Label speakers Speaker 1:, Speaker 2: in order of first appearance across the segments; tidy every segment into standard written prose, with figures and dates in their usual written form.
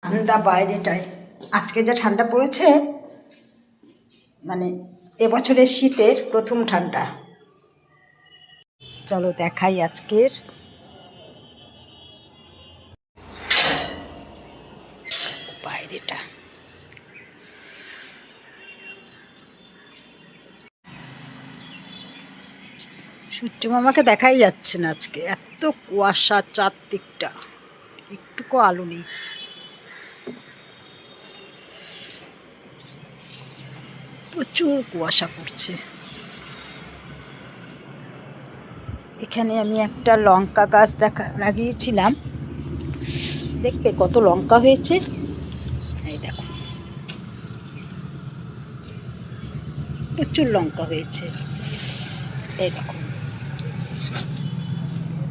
Speaker 1: ঠান্ডা বাইরেটায় আজকে যা ঠান্ডা পড়েছে, মানে এবছরের শীতের প্রথম ঠান্ডা। চলো দেখাই আজকের বাইরেটা। সূর্য মামাকে দেখাই যাচ্ছে না আজকে, এত কুয়াশা চারদিকটা, একটুকু আলো নেই। প্রচুর কুয়াশা পড়ছে। এখানে আমি একটা লঙ্কা গাছ লাগিয়েছিলাম, দেখবে কত লঙ্কা হয়েছে। এই দেখো, প্রচুর লঙ্কা হয়েছে। এই দেখো,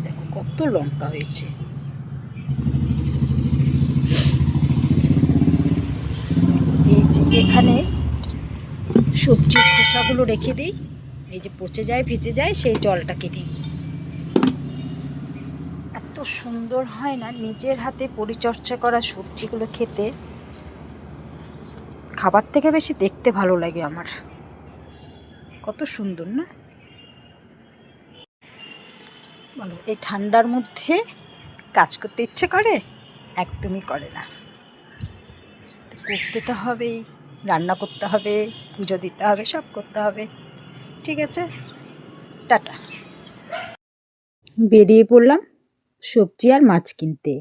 Speaker 1: দেখো কত লঙ্কা হয়েছে। এই যে এখানে সবজির খোসাগুলো রেখে দিই, এই যে পচে যায় ভিজে যায়, সেই জলটাকে দিই। এত সুন্দর হয় না নিজের হাতে পরিচর্যা করা সবজিগুলো খেতে, খাবার থেকে বেশি দেখতে ভালো লাগে আমার। কত সুন্দর না বলো? এই ঠান্ডার মধ্যে কাজ করতে ইচ্ছে করে? একদমই করে না। করতে তো হবেই, রান্না করতে হবে, পুজো দিতে হবে, সব করতে হবে। ঠিক আছে, টাটা। বেরিয়ে পড়লাম সবজি আর মাছ কিনতে।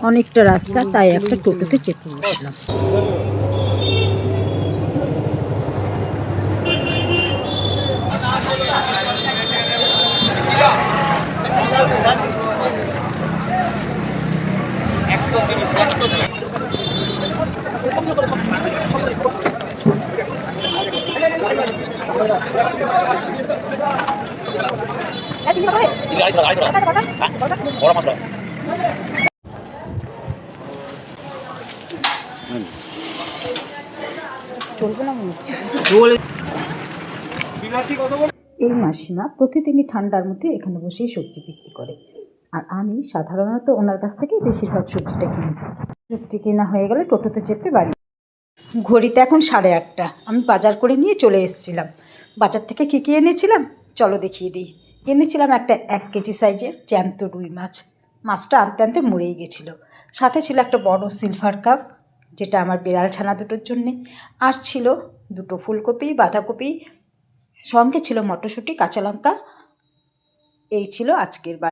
Speaker 1: অনেকটা রাস্তা, তাই একটা টোটোতে চেপে বসলাম। চলবে না মনে হচ্ছে। এই মাসিমা প্রতিদিনই ঠান্ডার মধ্যে এখানে বসেই সবজি বিক্রি করে, আর আমি সাধারণত ওনার কাছ থেকে বেশিরভাগ সবজিটা কিনি। সবজি কেনা হয়ে গেলে টোটোতে চেপে বাড়ি। ঘড়িতে এখন 8:30। আমি বাজার করে নিয়ে চলে এসেছিলাম। বাজার থেকে কী কী এনেছিলাম চলো দেখিয়ে দিই। এনেছিলাম একটা 1 কেজি সাইজের জ্যান্ত রুই মাছ। মাছটা আনতে আনতে মরেই গেছিলো। সাথে ছিল একটা বড় সিলভার কাপ, যেটা আমার বিড়াল ছানা দুটোর জন্যে। আর ছিল 2টো ফুলকপি, বাঁধাকপি, সঙ্গে ছিল মটরশুঁটি, কাঁচা লঙ্কা। এই ছিল আজকের